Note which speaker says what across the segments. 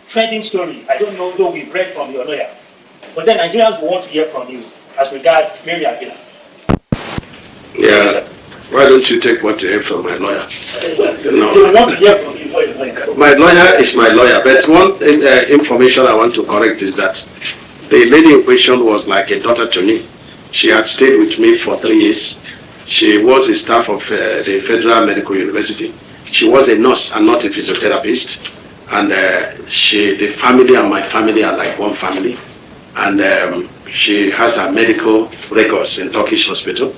Speaker 1: trending story. I don't know, though we've read from your lawyer. But then Nigerians will want to hear from you as regards Mary Habila.
Speaker 2: Yeah. Why don't you take what you hear from my lawyer?
Speaker 1: No. They want to hear from you.
Speaker 2: My lawyer is my lawyer, but one information I want to correct is that the lady in question was like a daughter to me. She had stayed with me for 3 years. She was a staff of the Federal Medical University. She was a nurse and not a physiotherapist. And the family and my family are like one family. And she has her medical records in Turkish hospital,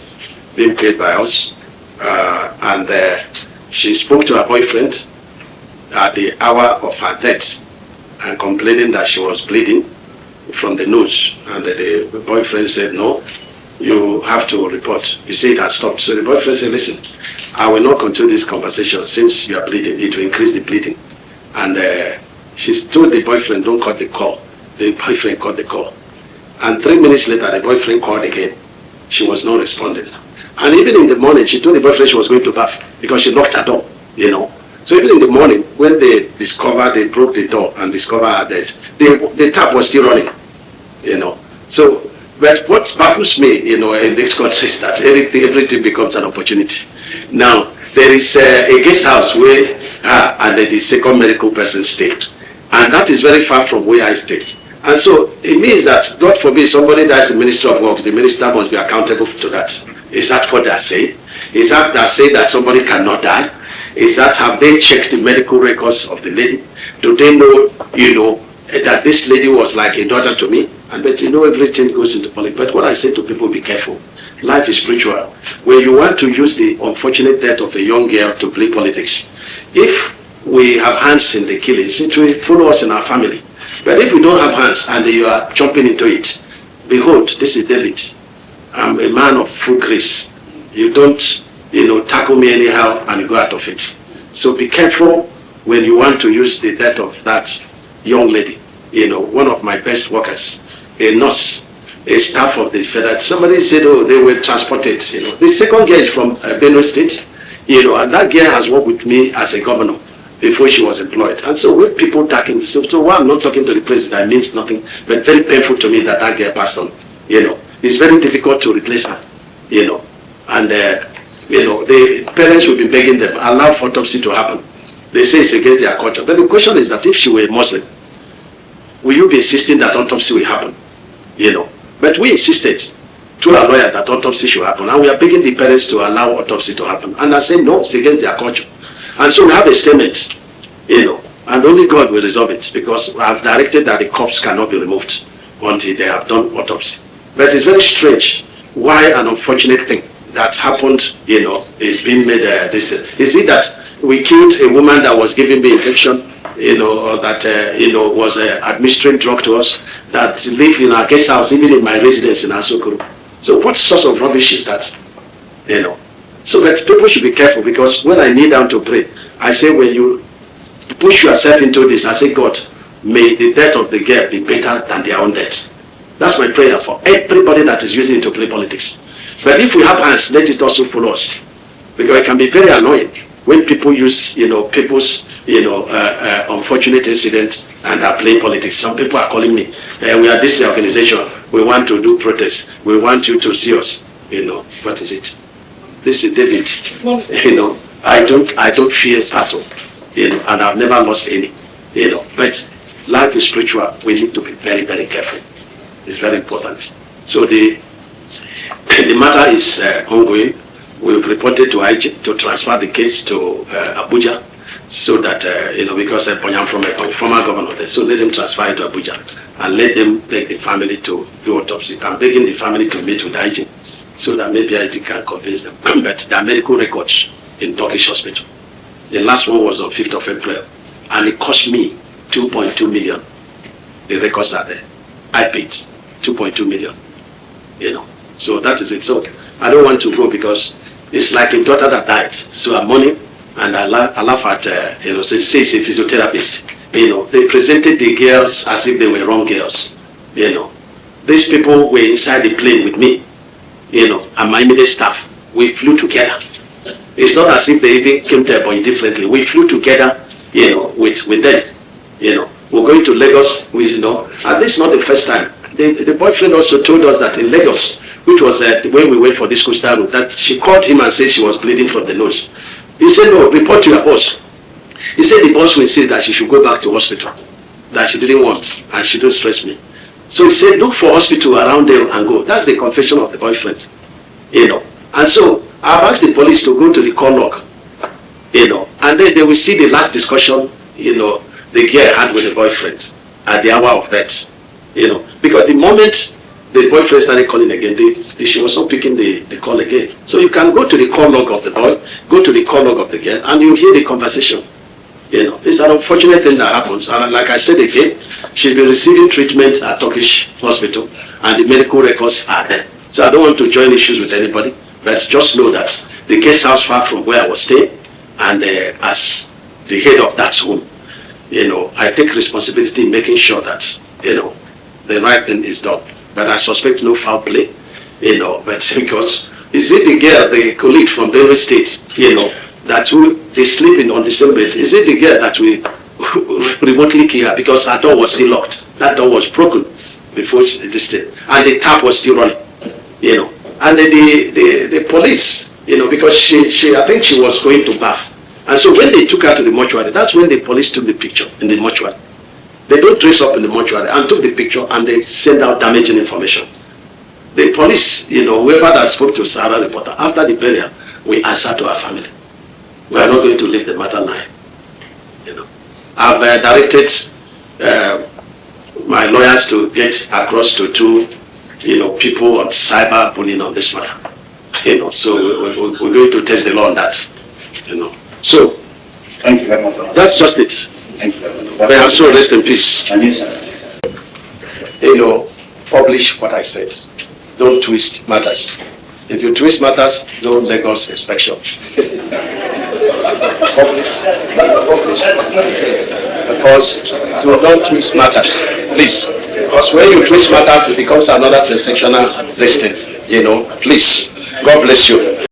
Speaker 2: being paid by us. She spoke to her boyfriend at the hour of her death and complaining that she was bleeding from the nose. And the boyfriend said, no, you have to report. You see, it has stopped. So the boyfriend said, listen, I will not continue this conversation since you are bleeding. It will increase the bleeding. And she told the boyfriend, don't cut the call. The boyfriend cut the call. And 3 minutes later, the boyfriend called again. She was not responding. And even in the morning, she told the boyfriend she was going to bath because she locked her door, you know. So even in the morning, when they broke the door and discovered her dead, the tap was still running, you know. So, but what baffles me, you know, in this country is that everything becomes an opportunity. Now, there is a guest house where her and the second medical person stayed. And that is very far from where I stayed. And so it means that, God forbid, somebody dies in Ministry of Works, the minister must be accountable to that. Is that what they say? Is that they say that somebody cannot die? Is that, have they checked the medical records of the lady? Do they know, you know, that this lady was like a daughter to me? And but you know, everything goes into politics. But what I say to people, be careful. Life is spiritual. When you want to use the unfortunate death of a young girl to play politics, if we have hands in the killings, it will follow us in our family. But if we don't have hands and you are jumping into it, behold, this is David. I'm a man of full grace. You don't, you know, tackle me anyhow and you go out of it. So be careful when you want to use the death of that young lady. You know, one of my best workers, a nurse, a staff of the federal. Somebody said, oh, they were transported. You know, the second girl is from Benue State. You know, and that girl has worked with me as a governor before she was employed. And so when people talking, so while I'm not talking to the president, it means nothing, but very painful to me that girl passed on. You know, it's very difficult to replace her. You know, and you know, the parents will be begging them, allow autopsy to happen. They say it's against their culture. But the question is that if she were a Muslim, will you be insisting that autopsy will happen? You know, but we insisted to our lawyer that autopsy should happen, and we are begging the parents to allow autopsy to happen. And I say no, it's against their culture. And so we have a statement, you know, and only God will resolve it, because I have directed that the corpse cannot be removed until they have done autopsy. But it's very strange why an unfortunate thing that happened, you know, is being made this. Is it that we killed a woman that was giving me injection, you know, or that, you know, was administering drug to us, that live in our guest house, even in my residence in Asokoro. So what sort of rubbish is that, you know? So that people should be careful, because when I kneel down to pray, I say, when you push yourself into this, I say, God, may the death of the girl be better than their own death. That's my prayer for everybody that is using it to play politics. But if we have hands, let it also follow us, because it can be very annoying when people use, you know, people's, you know, unfortunate incidents and are playing politics. Some people are calling me, we are this organization, we want to do protests, we want you to see us. You know, what is it? This is David. You know, I don't fear battle, you know, and I've never lost any, you know. But life is spiritual. We need to be very, very careful. It's very important. So the matter is ongoing. We've reported to IG to transfer the case to Abuja, so that, you know, because I'm from a former governor there, so let them transfer it to Abuja and let them beg the family to do autopsy. I'm begging the family to meet with IG so that maybe IG can convince them. But there are medical records in Turkish hospital. The last one was on 5th of April, and it cost me 2.2 million. The records are there. I paid 2.2 million, you know. So that is it. So I don't want to go, because it's like a daughter that died. So I'm mourning, and I laugh at, you know, say it's a physiotherapist. You know, they presented the girls as if they were wrong girls. You know, these people were inside the plane with me, you know, and my immediate staff. We flew together. It's not as if they even came to a point differently. We flew together, you know, with them. We're going to Lagos, and this is not the first time. The boyfriend also told us that in Lagos, which was when we went for this coastal route, that she called him and said she was bleeding from the nose. He said, no, report to your boss. He said the boss will say that she should go back to hospital, that she didn't want, and she don't stress me. So he said, look for hospital around there and go. That's the confession of the boyfriend, And so I've asked the police to go to the call log, and then they will see the last discussion, the girl had with the boyfriend at the hour of that, because the moment the boyfriend started calling again, she was not picking the call again. So you can go to the call log of the boy, go to the call log of the girl, and you hear the conversation. It's an unfortunate thing that happens. And like I said again, she's been receiving treatment at Turkish hospital, and the medical records are there. So I don't want to join issues with anybody, but just know that the guest house far from where I was staying, and as the head of that home, I take responsibility in making sure that, the right thing is done. But I suspect no foul play, but because, is it the girl, the colleague from the state, that they sleeping on the same bed? Is it the girl that we remotely kill her because her door was still locked? That door was broken before this thing, and the tap was still running, And the police, because she I think she was going to bath. And so when they took her to the mortuary, that's when the police took the picture in the mortuary. They don't dress up in the mortuary and took the picture, and they send out damaging information. The police, whoever that spoke to Sarah reporter, after the burial, we answer to our family. We are not going to leave the matter lying. I've directed my lawyers to get across to two, people on cyber bullying on this matter. So we're going to test the law on that. So
Speaker 1: Thank you very much.
Speaker 2: That's just it.
Speaker 1: Thank you very much.
Speaker 2: May her soul rest in peace.
Speaker 1: And yes, sir.
Speaker 2: Publish what I said. Don't twist matters. If you twist matters, don't Lagos inspection. Publish what I said. Because do not twist matters, please. Because when you twist matters, it becomes another sensational listing. Please. God bless you.